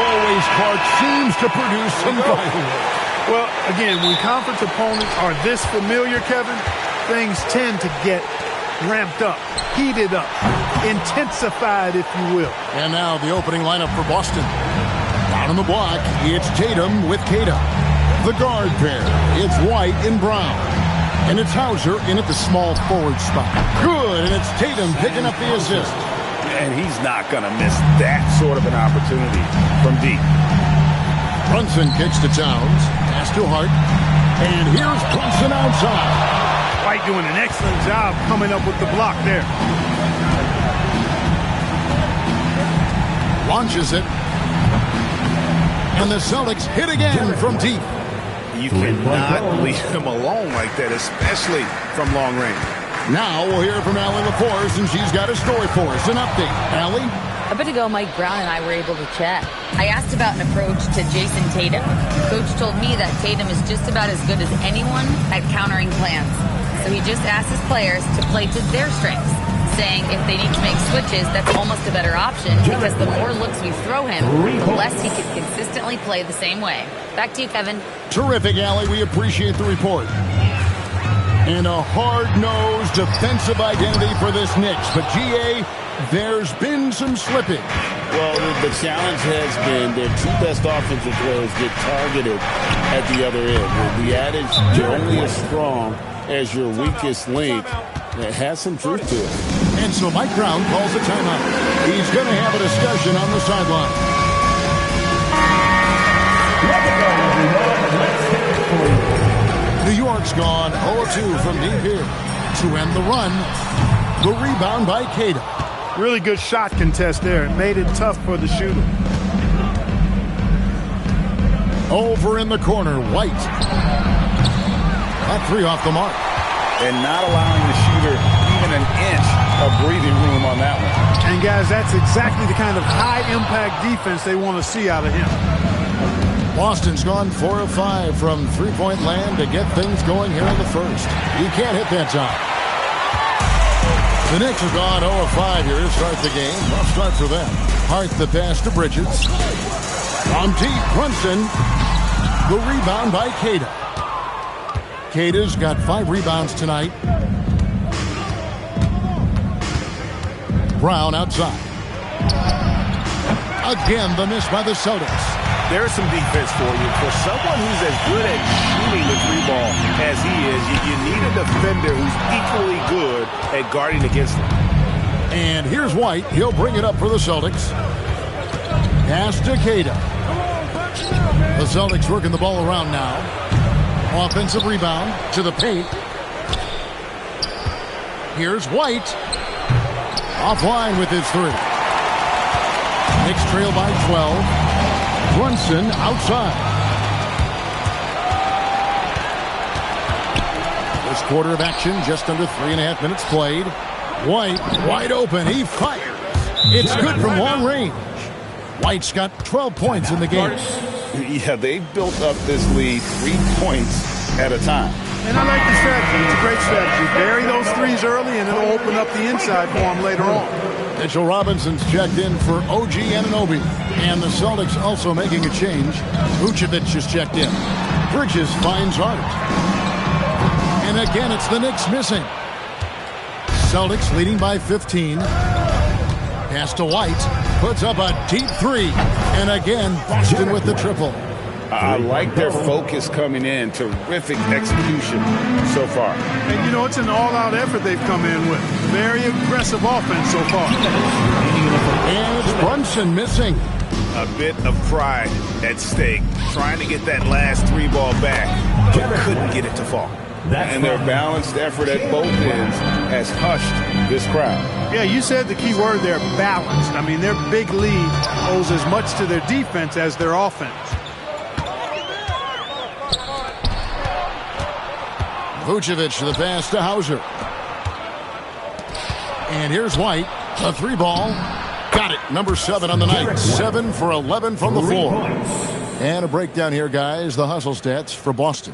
always, Clark, seems to produce some fireworks. Well, again, when conference opponents are this familiar, Kevin, things tend to get ramped up, heated up, intensified, if you will. And now the opening lineup for Boston. Down on the block, it's Tatum with Queta. The guard pair, it's White and Brown. And it's Hauser in at the small forward spot. Good, and it's Tatum picking up the assist. And he's not going to miss that sort of an opportunity from deep. Brunson kicks to Towns. Pass to Hart. And here's Brunson outside. White doing an excellent job coming up with the block there. Launches it. And the Celtics hit again from deep. You cannot leave him alone like that, especially from long range. Now we'll hear from Allie LaForce, and she's got a story for us. An update. Allie? A bit ago, Mike Brown and I were able to chat. I asked about an approach to Jason Tatum. Coach told me that Tatum is just about as good as anyone at countering plans. So he just asked his players to play to their strengths, saying if they need to make switches, that's almost a better option because the more looks we throw him, the less he can consistently play the same way. Back to you, Kevin. Terrific, Allie. We appreciate the report. And a hard-nosed defensive identity for this Knicks. But, G.A., there's been some slipping. Well, the challenge has been their two best offensive players get targeted at the other end. The adage, you're only as strong as your weakest link, it has some truth to it. And so Mike Brown calls a timeout. He's going to have a discussion on the sideline. New York's gone 0-2 from deep here. To end the run, the rebound by Queta. Really good shot contest there. It made it tough for the shooter. Over in the corner, White. That three off the mark. And not allowing the shooter even an inch of breathing room on that one. And, guys, that's exactly the kind of high-impact defense they want to see out of him. Boston's gone 4 of 5 from three-point land to get things going here in the first. He can't hit that time. The Knicks have gone 0 of 5 here to start the game. Rough start for them. Hart the pass to Bridges. From deep, Brunson. The rebound by Queta. Queta's got 5 rebounds tonight. Brown outside. Again, the miss by the Celtics. There's some defense for you. For someone who's as good at shooting the three ball as he is, you need a defender who's equally good at guarding against him. And here's White. He'll bring it up for the Celtics. Pass to Queta. The Celtics working the ball around now. Offensive rebound to the paint. Here's White. Offline with his three. Knicks trail by 12. Brunson outside. First quarter of action, just under 3.5 minutes played. White, wide open. He fires. It's good from long range. White's got 12 points in the game. Yeah, they've built up this lead 3 points at a time. And I like the strategy. It's a great strategy. Bury those threes early, and it'll open up the inside for him later on. Mitchell Robinson's checked in for OG Anunoby. And the Celtics also making a change. Vucevic is checked in. Bridges finds Hart. And again, it's the Knicks missing. Celtics leading by 15. Pass to White. Puts up a deep three. And again, Boston with the triple. I like their focus coming in. Terrific execution so far. And, you know, it's an all-out effort they've come in with. Very aggressive offense so far. And it's Brunson missing. A bit of pride at stake. Trying to get that last three ball back, but couldn't get it to fall. And their balanced effort at both ends has hushed this crowd. Yeah, you said the key word there, balanced. I mean, their big lead owes as much to their defense as their offense. Vucevic to the pass to Hauser. And here's White. A three ball. Got it. Number 7 on the night. 7 for 11 from the floor. And a breakdown here, guys. The hustle stats for Boston.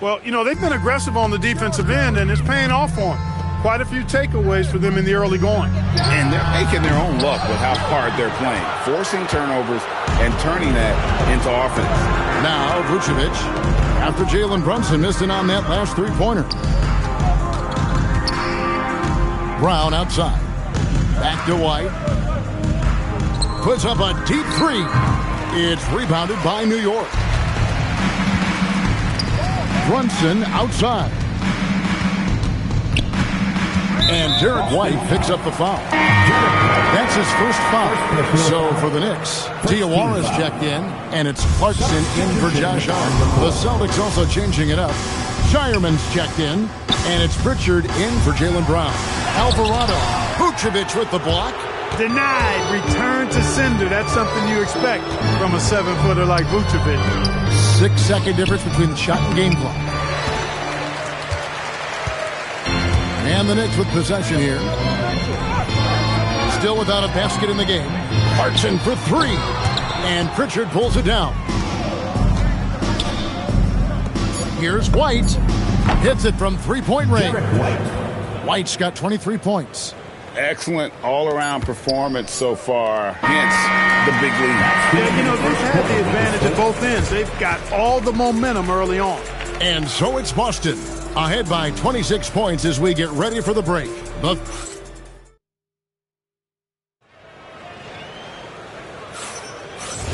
Well, you know, they've been aggressive on the defensive end, and it's paying off for them. Quite a few takeaways for them in the early going. And they're making their own luck with how hard they're playing, forcing turnovers and turning that into offense. Now Vucevic, after Jalen Brunson missed it on that last three-pointer. Brown outside. Back to White. Puts up a deep three. It's rebounded by New York. Brunson outside. And Derek White picks up the foul. That's his first foul. So for the Knicks, Diawara's checked in, and it's Clarkson in for Josh Hart. The Celtics also changing it up. Shireman's checked in, and it's Pritchard in for Jaylen Brown. Alvarado, Vucevic with the block. Denied. Return to sender. That's something you expect from a 7-footer like Vucevic. 6-second difference between the shot and game clock. And the Knicks with possession here. Still without a basket in the game. Clarkson for three. And Pritchard pulls it down. Here's White. Hits it from three-point range. White's got 23 points. Excellent all-around performance so far, hence the big lead. Yeah, you know, they've had the advantage at both ends. They've got all the momentum early on. And so it's Boston, ahead by 26 points as we get ready for the break.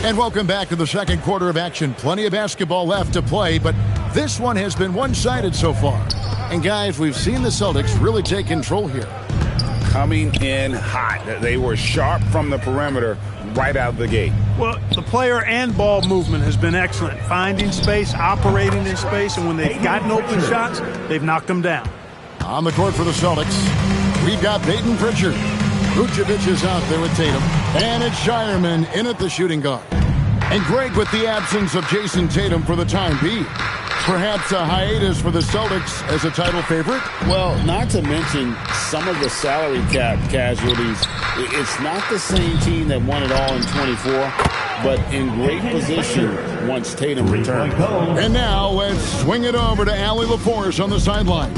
And welcome back to the second quarter of action. Plenty of basketball left to play, but this one has been one-sided so far. And guys, we've seen the Celtics really take control here. Coming in hot. They were sharp from the perimeter right out the gate. Well, the player and ball movement has been excellent. Finding space, operating in space, and when they've gotten open shots, they've knocked them down. On the court for the Celtics, we've got Peyton Pritchard. Vucevic is out there with Tatum. And it's Shireman in at the shooting guard. And Greg with the absence of Jason Tatum for the time being. Perhaps a hiatus for the Celtics as a title favorite? Well, not to mention some of the salary cap casualties. It's not the same team that won it all in 24, but in great position once Tatum returned. And now let's swing it over to Allie LaForce on the sideline.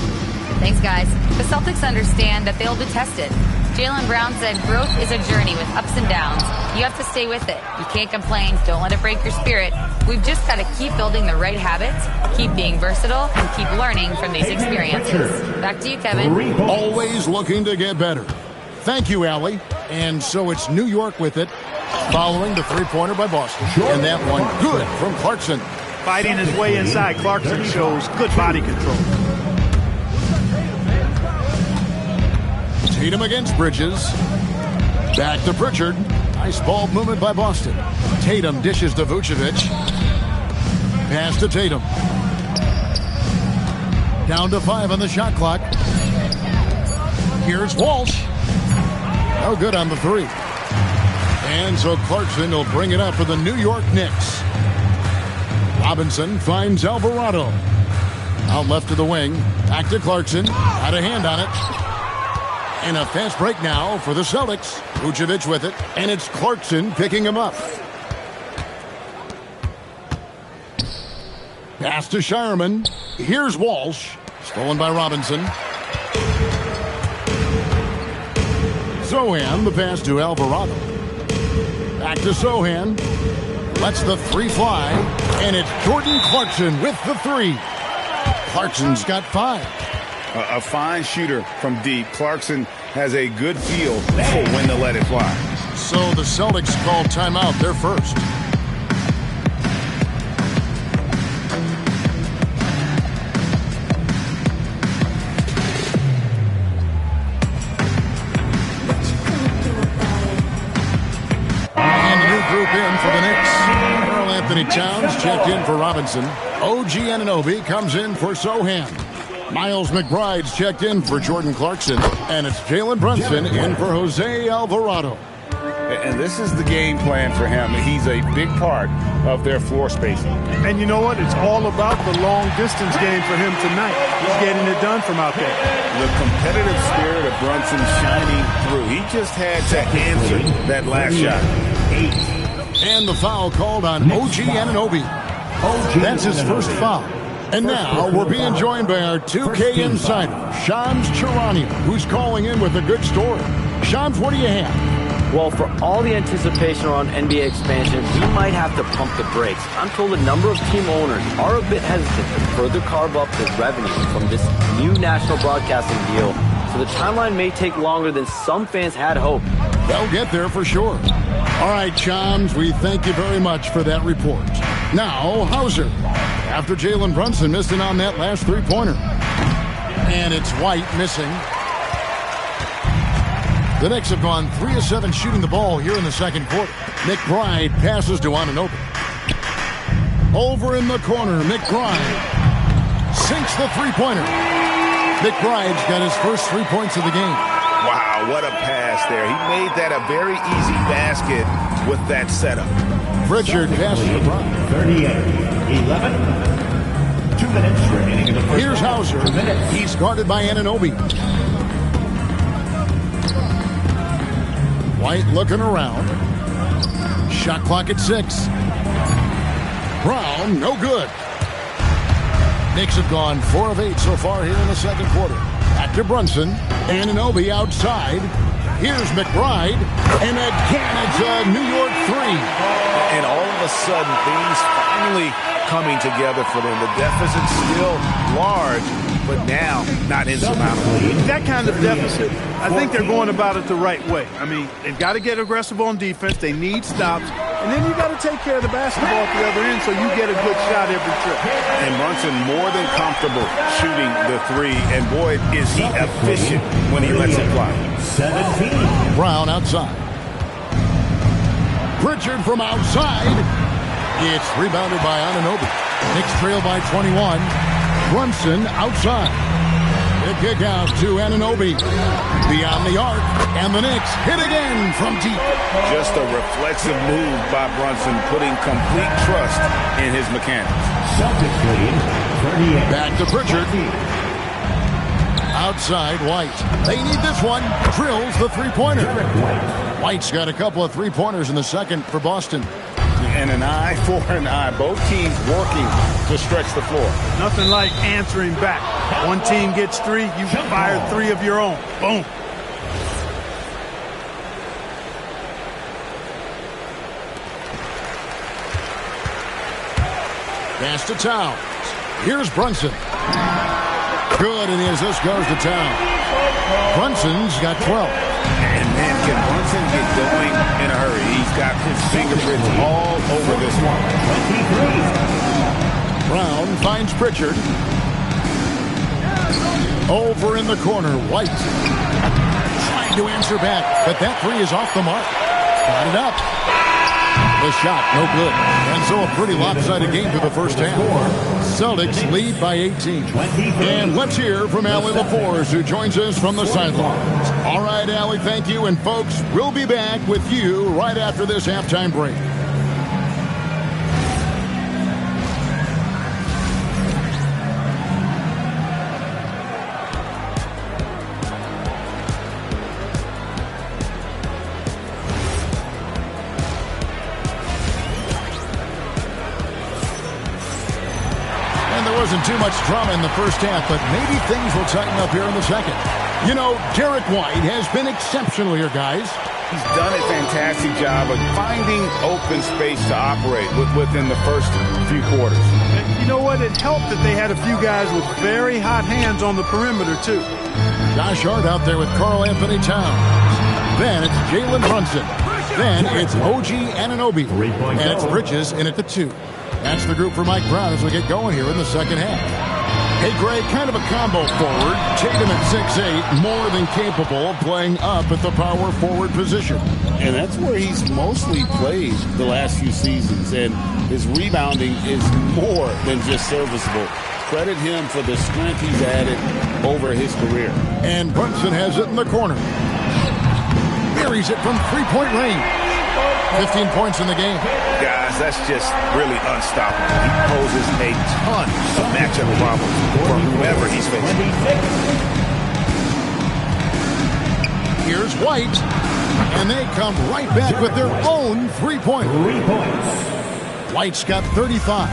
Thanks, guys. The Celtics understand that they'll be tested. Jaylen Brown said growth is a journey with ups and downs. You have to stay with it. You can't complain. Don't let it break your spirit. We've just got to keep building the right habits, keep being versatile, and keep learning from these experiences. Back to you, Kevin. Always looking to get better. Thank you, Allie. And so it's New York with it, following the three-pointer by Boston. And that one good from Clarkson. Fighting his way inside, Clarkson shows good body control. Tatum against Bridges. Back to Pritchard. Nice ball movement by Boston. Tatum dishes to Vucevic. Pass to Tatum. Down to 5 on the shot clock. Here's Walsh. No good on the three. And so Clarkson will bring it up for the New York Knicks. Robinson finds Alvarado. Out left to the wing. Back to Clarkson. Got a hand on it. And a fast break now for the Celtics. Vucevic with it. And it's Clarkson picking him up. Pass to Shireman. Here's Walsh. Stolen by Robinson. Sohan, the pass to Alvarado. Back to Sohan. Lets the three fly. And it's Jordan Clarkson with the three. Clarkson's got 5. A fine shooter from deep. Clarkson has a good feel for when to let it fly. So the Celtics call timeout. They're first. And a new group in for the Knicks. Karl Anthony Towns checked in for Robinson. OG Anunoby comes in for Sohan. Miles McBride's checked in for Jordan Clarkson. And it's Jalen Brunson in for Jose Alvarado. And this is the game plan for him. He's a big part of their floor spacing. And you know what? It's all about the long-distance game for him tonight. He's getting it done from out there. The competitive spirit of Brunson shining through. He just had to answer that last shot. 8. And the foul called on OG Anunoby. That's his first foul. And now we're being joined by our 2K insider, Shams Charania, who's calling in with a good story. Shams, what do you have? Well, for all the anticipation around NBA expansion, we might have to pump the brakes. I'm told a number of team owners are a bit hesitant to further carve up the revenue from this new national broadcasting deal, so the timeline may take longer than some fans had hoped. They'll get there for sure. All right, Shams, we thank you very much for that report. Now, Hauser, after Jalen Brunson missed it on that last three-pointer. And it's White missing. The Knicks have gone 3 of 7 shooting the ball here in the second quarter. McBride passes to Anunoby. Over in the corner, McBride sinks the three-pointer. McBride's got his first 3 points of the game. Wow, what a pass there. He made that a very easy basket with that setup. Pritchard passes to Bryant. 38-11. 2 minutes remaining in the first. Here's Hauser. He's guarded by Anunoby. White looking around. Shot clock at 6. Brown, no good. Knicks have gone 4 of 8 so far here in the second quarter. Back to Brunson. Anunoby outside. Here's McBride. And again, it's a New York 3. And all of a sudden, things finally coming together for them. The deficit's still large, but now not insurmountable. That kind of deficit, I think they're going about it the right way. I mean, they've got to get aggressive on defense. They need stops. And then you got to take care of the basketball at the other end so you get a good shot every trip. And Brunson more than comfortable shooting the 3. And boy, is he efficient when he lets it fly. 17. Brown outside. Pritchard from outside. It's rebounded by Anunoby. Knicks trail by 21. Brunson outside. The kick out to Anunoby. Beyond the arc. And the Knicks hit again from deep. Just a reflexive move by Brunson, putting complete trust in his mechanics. Celtics lead 38. Back to Pritchard. Outside White. They need this one. Drills the three-pointer. White's got a couple of three-pointers in the second for Boston. And an eye for an eye. Both teams working to stretch the floor. Nothing like answering back. One team gets 3, you fire 3 of your own. Boom. Pass to Towns. Here's Brunson. Good, and as this goes to Towns. Brunson's got 12. And man, can Brunson get going in a hurry? He's got his fingerprints all over this one. 23. Brown finds Pritchard. Over in the corner, White. Trying to answer back, but that 3 is off the mark. Got it up. The shot, no good. And so a pretty lopsided game for the first half. Celtics lead by 18. And let's hear from Allie LaForce, who joins us from the sidelines. All right, Allie, thank you. And folks, we'll be back with you right after this halftime break. Wasn't too much drama in the first half, but maybe things will tighten up here in the second. You know, Derek White has been exceptional here, guys. He's done a fantastic job of finding open space to operate within the first few quarters. And you know what? It helped that they had a few guys with very hot hands on the perimeter, too. Josh Hart out there with Karl Anthony Towns. Then it's Jalen Brunson. Then it's OG Anunoby. And it's Bridges in at the 2. That's the group for Mike Brown as we get going here in the second half. Hey, Greg, kind of a combo forward. Tatum at 6'8", more than capable of playing up at the power forward position. And that's where he's mostly played the last few seasons. And his rebounding is more than just serviceable. Credit him for the strength he's added over his career. And Brunson has it in the corner. Buries it from three-point range. 15 points in the game. Guys, that's just really unstoppable. He poses a ton of matchup problems for whoever he's facing. Here's White. And they come right back with their own three-pointer. 3 points. White's got 35.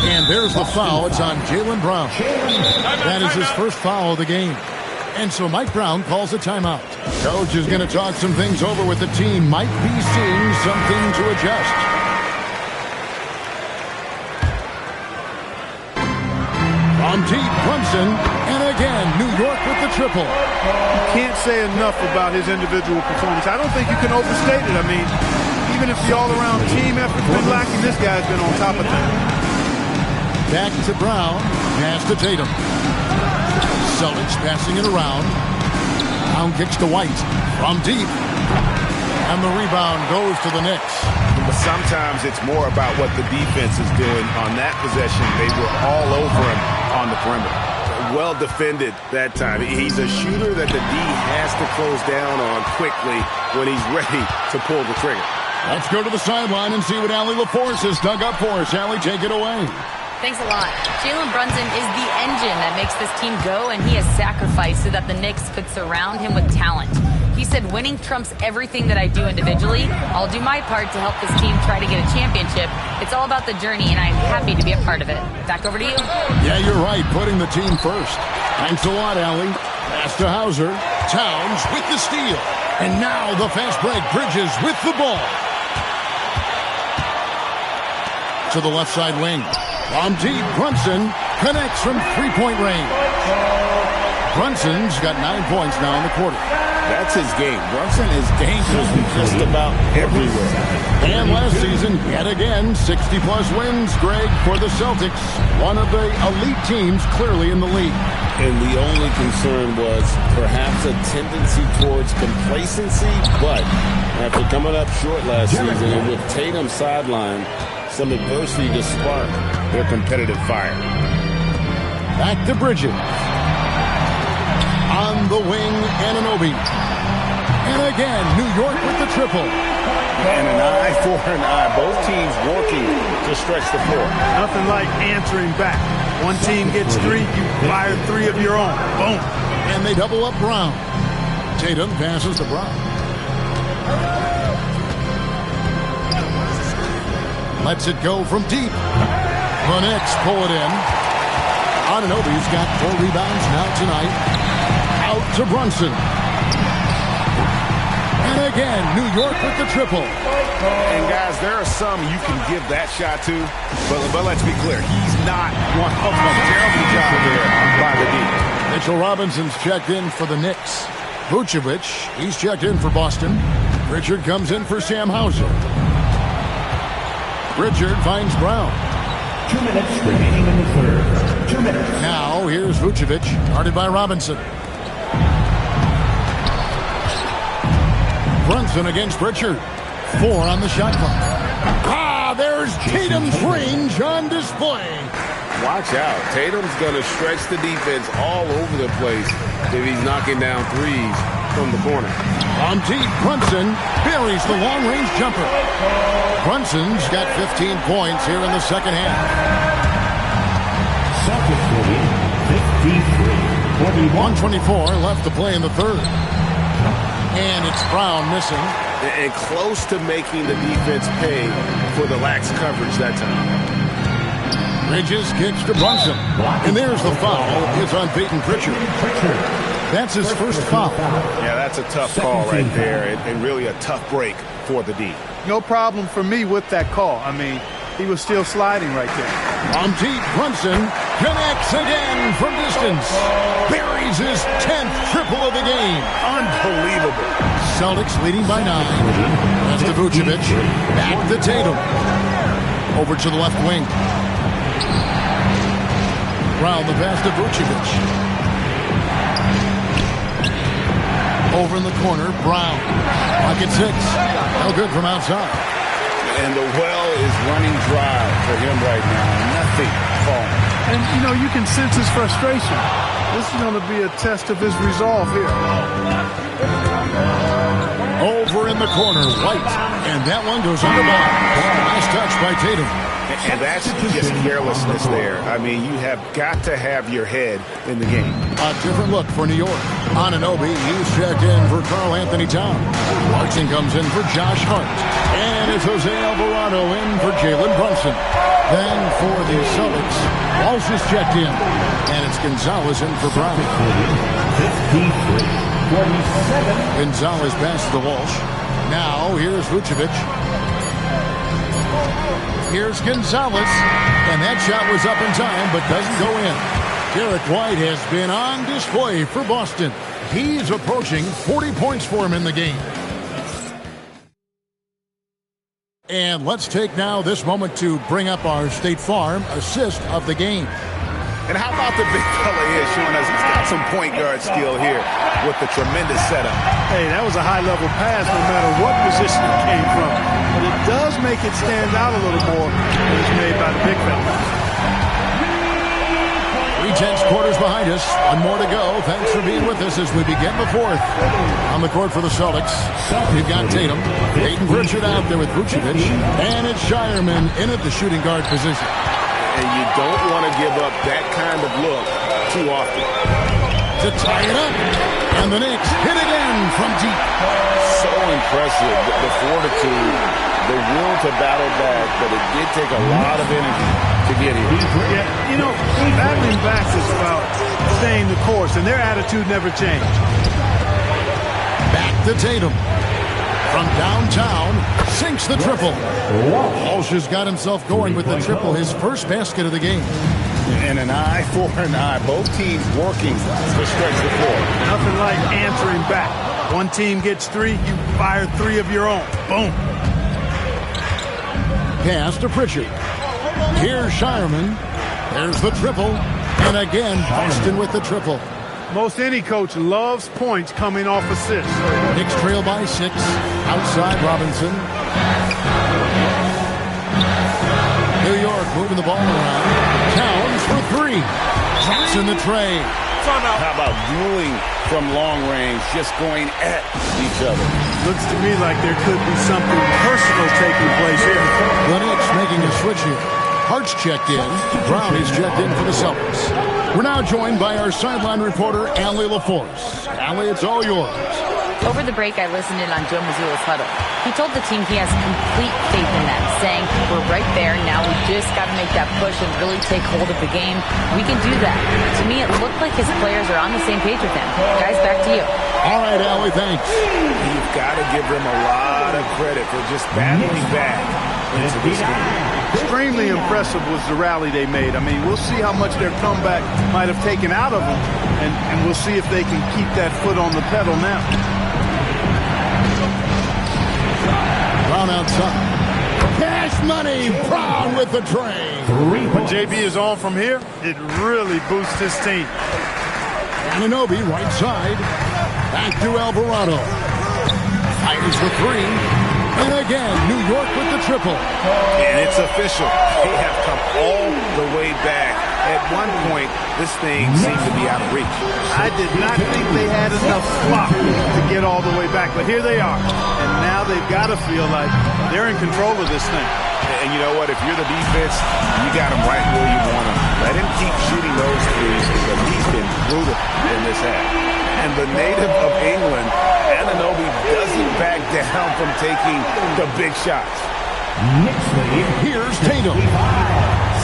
And there's the foul. It's on Jaylen Brown. That is his first foul of the game. And so Mike Brown calls a timeout. Coach is going to talk some things over with the team. Might be seeing something to adjust. From deep, Brunson. And again, New York with the triple. You can't say enough about his individual performance. I don't think you can overstate it. I mean, even if the all-around team effort's been lacking, this guy's been on top of things. Back to Brown. Pass to Tatum. Celtics passing it around. Brown kicks to White. From deep. And the rebound goes to the Knicks. But sometimes it's more about what the defense is doing. On that possession, they were all over him on the perimeter. Well defended that time. He's a shooter that the D has to close down on quickly when he's ready to pull the trigger. Let's go to the sideline and see what Allie LaForce has dug up for us. Allie, take it away. Thanks a lot. Jalen Brunson is the engine that makes this team go, and he has sacrificed so that the Knicks could surround him with talent. He said, winning trumps everything that I do individually. I'll do my part to help this team try to get a championship. It's all about the journey, and I'm happy to be a part of it. Back over to you. Yeah, you're right, putting the team first. Thanks a lot, Allie. Pass to Hauser. Towns with the steal. And now the fast break. Bridges with the ball. To the left side wing. From deep, Brunson connects from three-point range. Brunson's got 9 points now in the quarter. That's his game. Brunson is dangerous just about everywhere. And last season, yet again, 60-plus wins, Greg, for the Celtics. One of the elite teams clearly in the league. And the only concern was perhaps a tendency towards complacency, but after coming up short last season and with Tatum sidelined, some adversity to spark their competitive fire. Back to Bridges. On the wing, Anunoby. And again, New York with the triple. And an eye for an eye. Both teams working to stretch the floor. Nothing like answering back. One team gets three, you fire three of your own. Boom. And they double up Brown. Tatum passes to Brown. Lets it go from deep. The Knicks pull it in. Anunoby's got 4 rebounds now tonight. Out to Brunson. And again, New York with the triple. And guys, there are some you can give that shot to, but let's be clear, he's not one of them. Terrible job there by the D. Mitchell Robinson's checked in for the Knicks. Vucevic, he's checked in for Boston. Richard comes in for Sam Hauser. Richard finds Brown. 2 minutes remaining in the third. 2 minutes. Now, here's Vucevic, guarded by Robinson. Brunson against Richard. 4 on the shot clock. There's Tatum's range on display. Watch out. Tatum's going to stretch the defense all over the place if he's knocking down threes from the corner. On deep, Brunson buries the long-range jumper. Brunson's got 15 points here in the second half. Celtics leading 53-41. 1:24 left to play in the third. And it's Brown missing. And close to making the defense pay for the lax coverage that time. Bridges kicks to Brunson. And there's the foul. It's on Peyton Pritchard. That's his first foul. Yeah, that's a tough call right there, and really a tough break for the D. No problem for me with that call. I mean, he was still sliding right there. On deep, Brunson connects again from distance. Buries his 10th triple of the game. Unbelievable. Celtics leading by 9. That's to Vucevic. Back to Tatum. Over to the left wing. Brown the pass to Vucevic. Over in the corner, Brown. Pocket 6. No good from outside. And the well is running dry for him right now. Nothing falling. And, you know, you can sense his frustration. This is going to be a test of his resolve here. Over in the corner, White. And that one goes on the ball. Nice touch by Tatum. And that's just carelessness there. I mean, you have got to have your head in the game. A different look for New York. Anunoby, he's checked in for Karl Anthony Towns. Clarkson comes in for Josh Hart. And it's Jose Alvarado in for Jalen Brunson. Then for the Celtics, Walsh is checked in. And it's Gonzalez in for Brown. 53-47. Gonzalez passes to Walsh. Now here's Vucevic. Here's Gonzalez. And that shot was up in time but doesn't go in. Derek White has been on display for Boston. He's approaching 40 points for him in the game. And let's take now this moment to bring up our State Farm assist of the game. And how about the big fella here showing us he's got some point guard skill here with the tremendous setup. Hey, that was a high-level pass no matter what position it came from. But it does make it stand out a little more when it's made by the big fella. 3/10 quarters behind us. One more to go. Thanks for being with us as we begin the fourth. On the court for the Celtics, we've got Tatum. Peyton Pritchard out there with Vucevic. And it's Shireman in at the shooting guard position. And you don't want to give up that kind of look too often. To tie it up. And the Knicks hit again from deep. So impressive. The fortitude, the will to battle back, but it did take a lot of energy to get here. Yeah, you know, battling back is about staying the course, and their attitude never changed. Back to Tatum. From downtown, sinks the triple. Walsh has got himself going with the triple, his first basket of the game. And an eye for an eye. Both teams working to stretch the floor. Nothing like answering back. One team gets three, you fire three of your own. Boom. Pass to Pritchard. Here's Shireman. There's the triple. And again, Boston with the triple. Most any coach loves points coming off assists. Knicks trail by 6. Outside Robinson. New York moving the ball around. Towns for 3. Drops in the tray. How about dueling from long range, just going at each other? Looks to me like there could be something personal taking place here. The Knicks making a switch here. Hart's checked in. Brown is checked in for the Celtics. We're now joined by our sideline reporter, Allie LaForce. Allie, it's all yours. Over the break, I listened in on Joe Mazzulla's huddle. He told the team he has complete faith in them, saying, we're right there, now we just got to make that push and really take hold of the game. We can do that. To me, it looked like his players are on the same page with him. Guys, back to you. All right, Allie, thanks. You've got to give them a lot of credit for just battling back into this game. Extremely impressive was the rally they made. I mean, we'll see how much their comeback might have taken out of them, and we'll see if they can keep that foot on the pedal now. Brown outside. Cash money. Brown with the tray. When JB is on from here, it really boosts his team. Anunoby right side. Back to Alvarado. Fires for 3. And again, New York with the triple. And it's official. They have come all the way back. At one point, this thing seemed to be out of reach. I did not think they had enough flop to get all the way back, but here they are. And now they've got to feel like they're in control of this thing. And you know what? If you're the defense, you got him right where you want him. Let him keep shooting those threes because he's been brutal in this half. And the native of England, Anunoby, doesn't back down from taking the big shots. Knicks lead. Here's Tatum.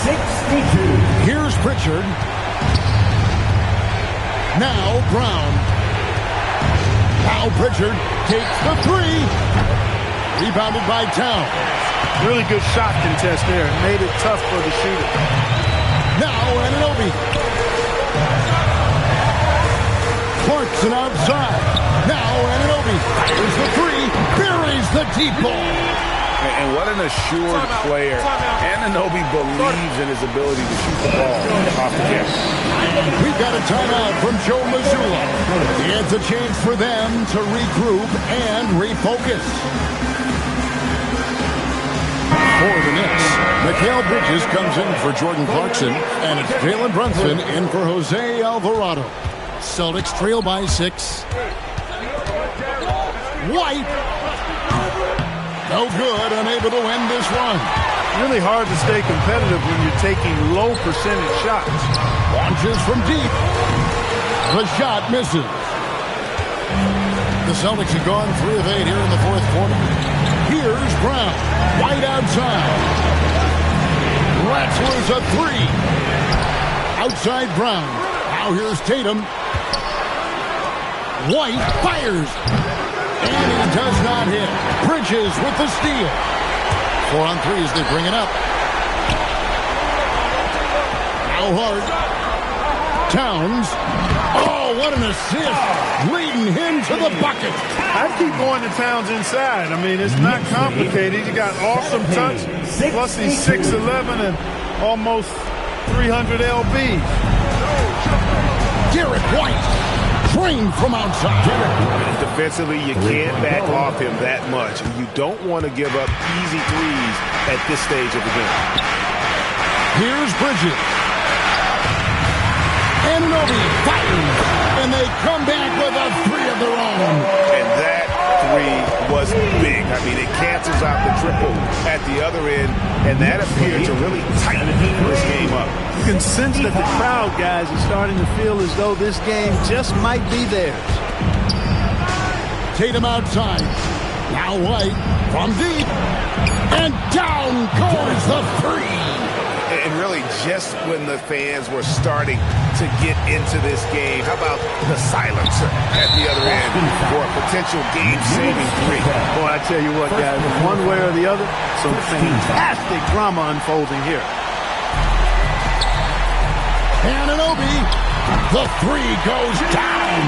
62. Here's Pritchard. Now Brown. Now Pritchard takes the 3. Rebounded by Towns. Really good shot contest there. It made it tough for the shooter. Now Anunoby. Clarkson outside. Now Anunoby. There's the 3. Buries the deep ball. And what an assured player. Anunoby believes in his ability to shoot the ball off the catch. We've got a timeout from Joe Mazzulla. It's a chance for them to regroup and refocus. For the Knicks, Mikal Bridges comes in for Jordan Clarkson, and it's Jalen Brunson in for Jose Alvarado. Celtics trail by 6. White. No good, unable to win this one. Really hard to stay competitive when you're taking low percentage shots. Launches from deep. The shot misses. The Celtics have gone 3 of 8 here in the fourth quarter. Here's Brown. White outside. Whistler's a three. Outside Brown. Now here's Tatum. White fires. And he does not hit. Bridges with the steal. 4 on 3 as they bring it up. Now Hart. Towns. Oh, what an assist. Leading him to the bucket. I'd keep going to Towns inside. I mean, it's not complicated. He got awesome touch. Plus he's 6'11" and almost 300 lbs. Derek White. Trained from outside. Defensively, you can't back off him that much. You don't want to give up easy threes at this stage of the game. Here's Bridges. Anunoby fires. And they come back with a three of their own. And that three was big. I mean, it cancels out the triple at the other end, and that appeared to really tighten this game up. You can sense that the crowd, guys, is starting to feel as though this game just might be theirs. Tatum outside. Now White from deep. And down goes the three. And really, just when the fans were starting to get into this game, how about the silencer at the other end for a potential game-saving three? Boy, I tell you what, guys, one way or the other, some fantastic drama unfolding here. Anunoby, the three goes down.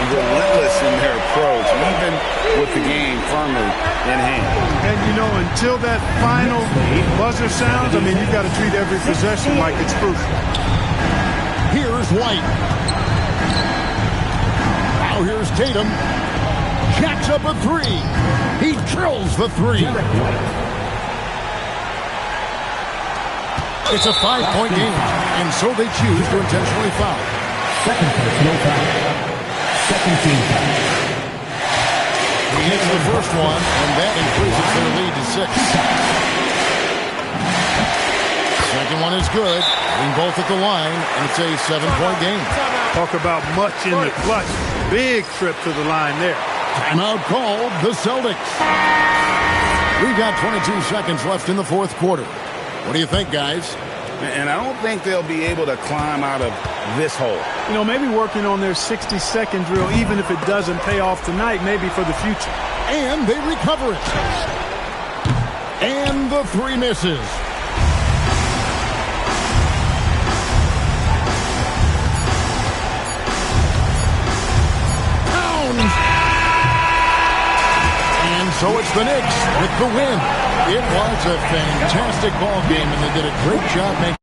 Relentless in their approach, even with the game firmly in hand. And, you know, until that final buzzer sounds, I mean, you've got to treat every possession like it's crucial. Here's White. Now here's Tatum. Jacks up a three. He drills the three. It's a 5-point game, and so they choose to intentionally foul. Second personal foul. Second team foul. He hits the first one, and that increases their lead to 6. Second one is good. Being both at the line, and it's a 7-point game. Talk about much in the clutch. Big trip to the line there. Timeout called the Celtics. We've got 22 seconds left in the fourth quarter. What do you think, guys? And I don't think they'll be able to climb out of this hole. You know, maybe working on their 60-second drill, even if it doesn't pay off tonight, maybe for the future. And they recover it. And the three misses. Towns. And so it's the Knicks with the win. It was a fantastic ball game, and they did a great job making